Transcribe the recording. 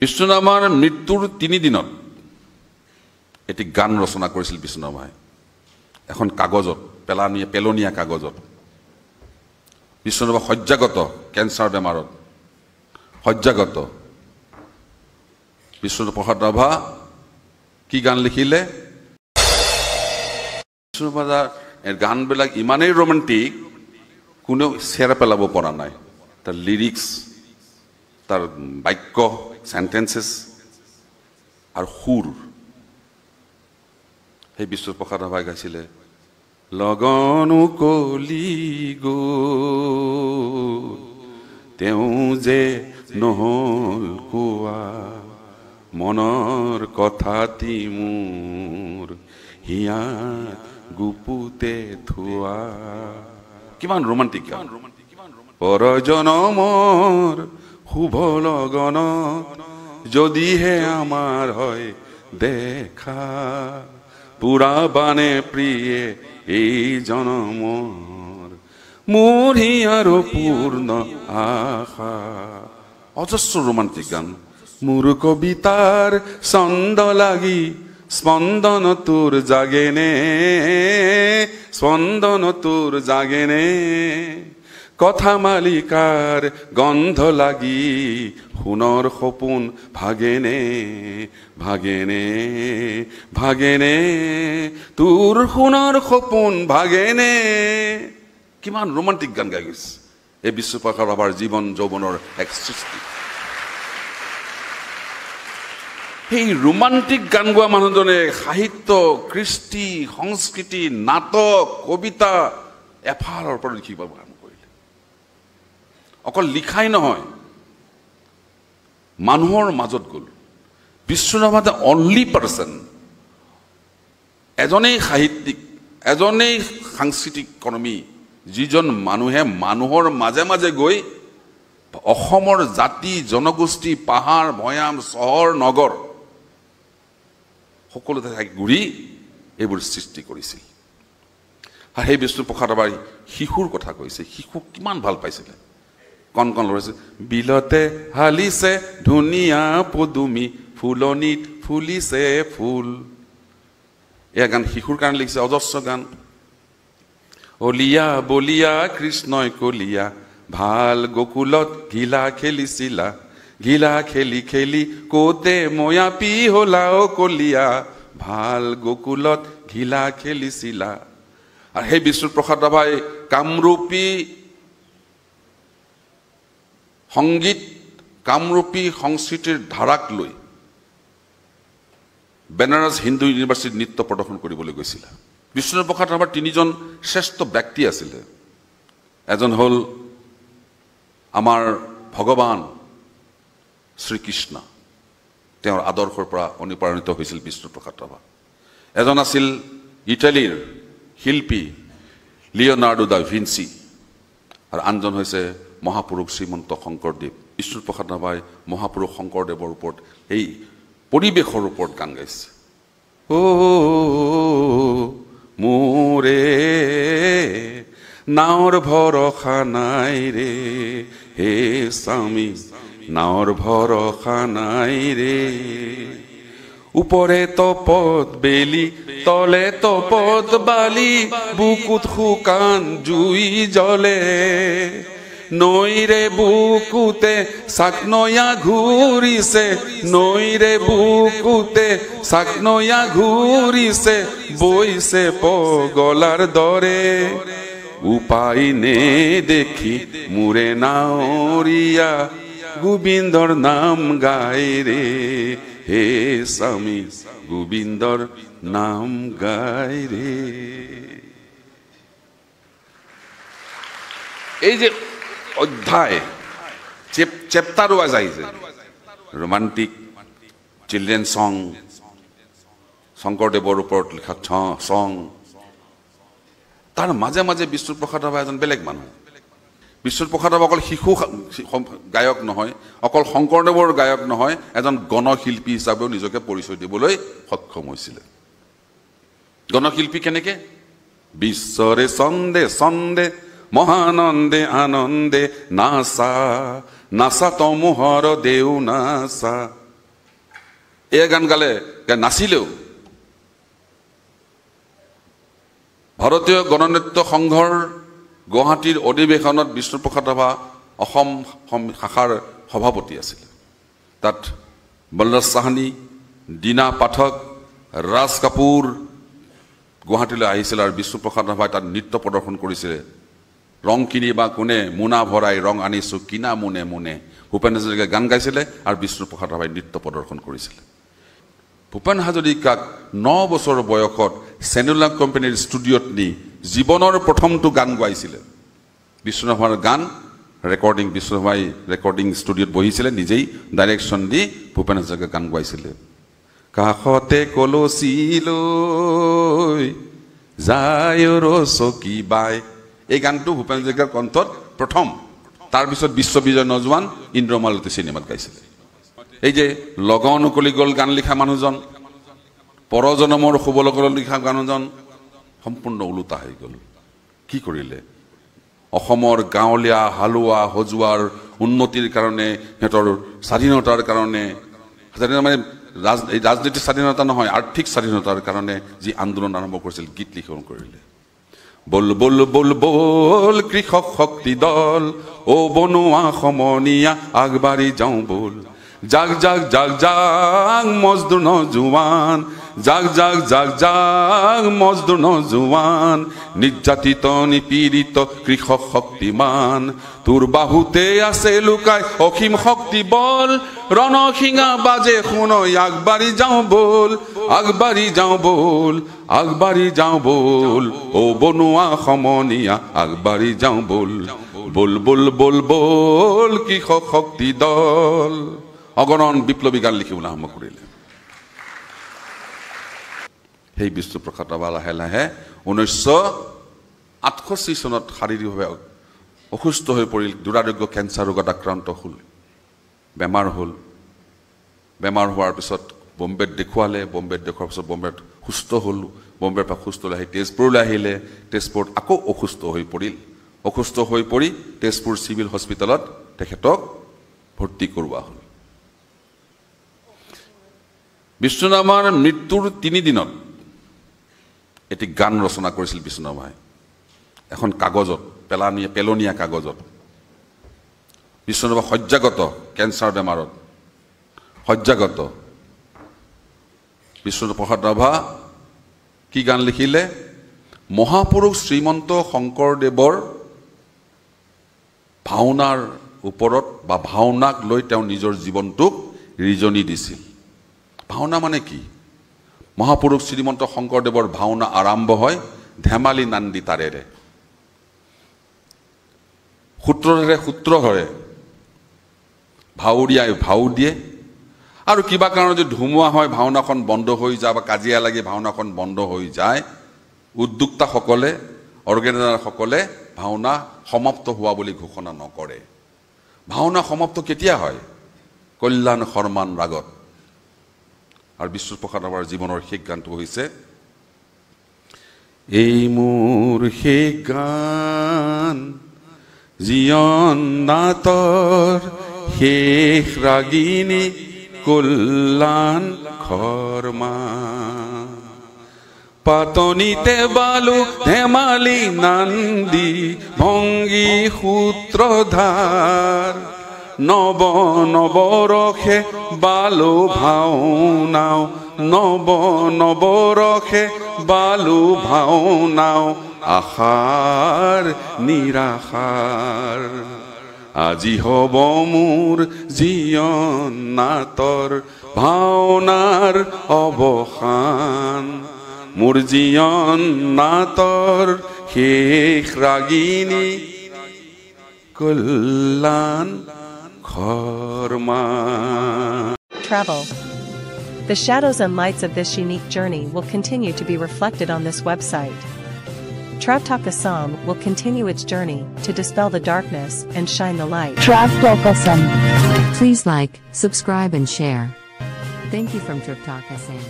বিষ্ণুৰাভাৰ মৃত্যুৰ 3 দিনত এটি গান ৰচনা কৰিছিল বিষ্ণুৰাভাই এখন কাগজত পেলনীয়া কাগজত বিষ্ণুৰাভা শয্যাগত ক্যান্সাৰ বেমাৰত শয্যাগত বিষ্ণুপ্ৰসাদ ৰাভা কি গান লিখিলে বিষ্ণুৰাভাৰ গানবিলাক ইমানেই ৰোমান্টিক কোনেও চেৰা পেলাব পৰা নাই তাৰ লিৰিক্স তাৰ বাক্য সেন্টেন্সেস আৰ সুৰ সেই বিষ্ণুপ্ৰসাদ ৰাভাই গাইছিলে লগনু কলি গো তেও যে নহল কোৱা মনৰ কথাটি মোৰ হিয়া গুপুতে থোৱা কিমান ৰোমান্টিক গান পৰজনমৰ শুভ লগন যদিহে আমাৰ হয় দেখা পুৰা বানে প্ৰিয়ে এই জনমৰ মোৰ হিয়াৰ পূৰ্ণ আশা অজস্ৰ ৰোমান্টিক গান মোৰ কবিতাৰ ছন্দ লাগি স্পন্দন তোৰ জাগেনে স্পন্দন তোৰ জাগেনে কথা মালিকাৰ গন্ধ লাগি সোণৰ সপোন ভাগেনে ভাগেনে ভাগেনে তোৰ সোণৰ সপোন ভাগেনে কিমান ৰোমান্টিক গান গাই গৈছে এই বিষ্ণুপ্ৰসাদ ৰাভাৰ জীৱন যৌৱনৰ এক সৃষ্টি এই ৰোমান্টিক গান গোৱা মানুহজনে সাহিত্য কৃষ্টি সংস্কৃতি নাটক কবিতা এফালৰ পৰা লিখিব অকল লিখাই নহয় মানুহৰ মাজত গল বিষ্ণুৰাভা দ্য অনলি পাৰ্সন এজনেই সাহিত্যিক এজনেই সাংস্কৃতিক কৰ্মী যিজন মানুহে মানুহৰ মাজে মাজে গৈ অসমৰ জাতি জনগোষ্ঠী পাহাৰ ভৈয়াম চহৰ নগৰ সকলোতে ঘূৰি এইবোৰ সৃষ্টি কৰিছিল আৰু সেই বিষ্ণুপ্ৰসাদ ৰাভাই শিশুৰ কথা কৈছে শিশু কিমান ভাল পাইছিলে কন কন লৰিছে বিলতে হালিছে ধুনীয়া পদুমি ফুলনিত ফুলিছে ফুল এয়া গান শিশুৰ কাৰণে লিখিছে অজস্ৰ গান অলিয়া বলিয়া কৃষ্ণই কলিয়া ভাল গকুলত ঘিলা খেলিছিলা ঘিলা খেলি খেলি কোতে ময়াপি হলা ও কলিয়া ভাল গকুলত ঘিলা খেলিছিলা আৰু সেই বিষ্ণুপ্ৰসাদ ৰাভাই কামৰূপী সংগীত কামৰূপী সংস্কৃতিৰ ধাৰাক লৈ বেনাৰস হিন্দু ইউনিভাৰ্চিটিত নৃত্য প্ৰদৰ্শন কৰিবলৈ গৈছিল বিষ্ণুপ্ৰসাদ ৰাভাৰ 3জন শ্ৰেষ্ঠ ব্যক্তি আছিল এজন হল আমাৰ ভগৱান শ্ৰীকৃষ্ণ তেওঁৰ আদৰ্শৰ পৰা অনুপ্ৰাণিত হৈছিল বিষ্ণুপ্ৰসাদ ৰাভা এজন আছিল ইটালীৰ শিল্পী লিওনাৰ্ডো দা ভিঞ্চি আৰু আনজন হৈছে মহাপুৰুষ শ্ৰীমন্ত শংকৰদেৱ বিষ্ণুপ্ৰসাদ ৰাভাই মহাপুৰুষ শংকৰদেৱৰ ওপৰত এই পৰিৱেশৰ ওপৰত গান গাইছে ও মোৰে নাৱৰ ভৰসা নাই ৰে হে স্বামী নাৱৰ ভৰসা নাই ৰে উপৰে তপত বেলি তলে তপত বালি বুকুত শুকান জুই জ্বলে নৈৰে বুকুতে চাকনৈয়া ঘূৰিছে নৈৰে বুকুতে চাকনৈয়া ঘূৰিছে বৈছে পগলাৰ দৰে উপায় নে দেখি মোৰে নাৱৰীয়া গোবিন্দৰ নাম গাই ৰে হে স্বামী গোবিন্দৰ নাম গাই ৰে এই যে অধ্যায় চেপ্টাৰ ওয়াইজ আইছে ৰোমান্টিক চিলড্ৰেন সং শংকৰদেৱৰ ওপৰত লিখা সং তাৰ মাজে মাজে বিষ্ণুপ্ৰসাদ ৰাভা এজন বেলেগ মানুহ বিষ্ণুপ্ৰসাদ ৰাভা অকল শিশু গায়ক নহয় অকল শংকৰদেৱৰ গায়ক নহয় এজন গণশিল্পী হিচাপেও নিজকে পৰিচয় দিবলৈ সক্ষম হৈছিল গণশিল্পী কেনেকে বিশ্বৰে ছন্দে ছন্দে মহানন্দে আনন্দে নাচা নাচা তমোহৰ দেউ নাচা এই গান গালে নাচিলেও ভাৰতীয় গণনৃত্য সংঘৰ গুৱাহাটীৰ অধিৱেশনত বিষ্ণুপ্ৰসাদ ৰাভা অসম শাখাৰ সভাপতি আছিল তাত বলৰাজ চাহানী দীনা পাঠক ৰাজ কাপুৰ গুৱাহাটীলৈ আহিছিল আৰু বিষ্ণুপ্ৰসাদ ৰাভাই তাত নৃত্য প্ৰদৰ্শন কৰিছিল ৰং কিনিবা কোনে মোনা ভৰাই ৰং আনিছো কিনা মোনে মোনে ভূপেন হাজৰিকাই গান গাইছিলে আৰু বিষ্ণুপ্ৰসাদ ৰাভাই নৃত্য প্ৰদৰ্শন কৰিছিলে ভূপেন হাজৰিকাক 9 বছৰ বয়সত চেলুলাৰ কোম্পানীৰ ষ্টুডিঅ'ত নি জীৱনৰ প্ৰথমটো গান গাইছিলে বিষ্ণুৰাভাৰ গান ৰেকৰ্ডিং বিষ্ণুৰাভাই ৰেকৰ্ডিং ষ্টুডিঅ'ত বহিছিলে নিজেই ডাইৰেকশ্যন দি ভূপেন হাজৰিকাই গান গাইছিলে কাষতে কলচি লৈ যায় ৰচকী বাই এই গানটো ভূপেন হাজৰিকাৰ কণ্ঠত প্ৰথম তাৰপিছত বিশ্ববিজয় নজৱান ইন্দ্ৰমালতী চিনেমাত গাইছিলে এই যে লগন কলি গল গান লিখা মানুহজন পৰজনমৰ শুভলকল লিখা গানজন সম্পূৰ্ণ ওলোটা হৈ গ'ল কি কৰিলে অসমৰ গাঁৱলীয়া হালুৱা হজুৱাৰ উন্নতিৰ কাৰণে হেতৰ স্বাধীনতাৰ কাৰণে মানে ৰাজনীতিৰ স্বাধীনতা নহয় আৰ্থিক স্বাধীনতাৰ কাৰণে যি আন্দোলন আৰম্ভ কৰিছিল গীত লিখন কৰিলে বল বল বল বল কৃষক শক্তি দল ও বনুৱা সমনীয়া আগবাঢ়ি যাওঁ বল জাগ জাগ জাগ জাগ মজদুৰ নজুৱান জাগ জাগ জাগ জাগ মজদুৰ নজুৱান নিৰ্যাতিত নিপীড়িত কৃষক শক্তিমান তোৰ বাহুতে আছে লুকাই অসীম শক্তি বল ৰণসিঙা বাজে শুনৈ আগবাঢ়ি যাওঁ বল আগবাঢ়ি যাওঁ বল আগবাঢ়ি যাওঁ বল ও বনুৱা সমনীয়া আগবাঢ়ি যাওঁ বল বল বল বল বল কৃষক শক্তি দল অগণন বিপ্লৱী গান লিখিবলৈ আৰম্ভ কৰিলে সেই বিষ্ণুপ্ৰসাদ ৰাভা লাহে লাহে 1968 চনত শাৰীৰিকভাৱে অসুস্থ হৈ পৰিল দুৰাৰোগ্য কেঞ্চাৰ ৰোগত আক্ৰান্ত হ'ল বেমাৰ হোৱাৰ পিছত বম্বেত দেখুৱালে বম্বেত দেখুৱাৰ পিছত বম্বেত সুস্থ হ'ল বম্বেৰ পৰা সুস্থ হৈ তেজপুৰলৈ আহিলে তেজপুৰত আকৌ অসুস্থ হৈ পৰি তেজপুৰ চিভিল হস্পিটেলত তেখেতক ভৰ্তি কৰোৱা হ'ল বিষ্ণুৰাভাৰ মৃত্যুৰ 3 দিনত এটি গান ৰচনা কৰিছিল বিষ্ণুৰাভাই এখন কাগজত পেলনীয়া কাগজত বিষ্ণুৰাভা শয্যাগত কেঞ্চাৰ বেমাৰত শয্যাগত বিষ্ণুপ্ৰসাদ ৰাভা কি গান লিখিলে মহাপুৰুষ শ্ৰীমন্ত শংকৰদেৱৰ ভাওনাৰ ওপৰত বা ভাওনাক লৈ তেওঁ নিজৰ জীৱনটোক ৰিজনি দিছিল ভাওনা মানে কি মহাপুৰুষ শ্ৰীমন্ত শংকৰদেৱৰ ভাওনা আৰম্ভ হয় ধেমালি নান্দি তাৰেৰে সূত্ৰ ধৰে ভাওৰীয়াই ভাও দিয়ে আৰু কিবা কাৰণত যদি ধুমুহা হয় ভাওনাখন বন্ধ হৈ যায় বা কাজিয়া লাগি ভাওনাখন বন্ধ হৈ যায় উদ্যোক্তাসকলে অৰ্গেনাইজাৰসকলে ভাওনা সমাপ্ত হোৱা বুলি ঘোষণা নকৰে ভাওনা সমাপ্ত কেতিয়া হয় কল্যাণ শৰ্মান ৰাগত আৰু বিষ্ণুপ্ৰসাদ ৰাভাৰ জীৱনৰ শেষ গানটো হৈছে এই মোৰ শেষ গান জীৱন নাটৰ শেষ ৰাগিনী কল্যাণ শৰ্মা পাতনিতে বালু ধেমালি নান্দি ভংগী সূত্ৰধাৰ নব নবৰখে বালু ভাওনাও নব নবৰখে বালু ভাওনাও আশাৰ নিৰাশাৰ আজি হব মোৰ জীৱন নাটৰ ভাওনাৰ অৱসান মোৰ জীৱন নাটৰ শেষ ৰাগিনী কল্যাণ Sharma Travel. The shadows and lights of this unique journey will continue to be reflected on this website. Trav Talk Assam will continue its journey to dispel the darkness and shine the light. Trav Talk Assam. Please like, subscribe and share. Thank you from Trav Talk Assam.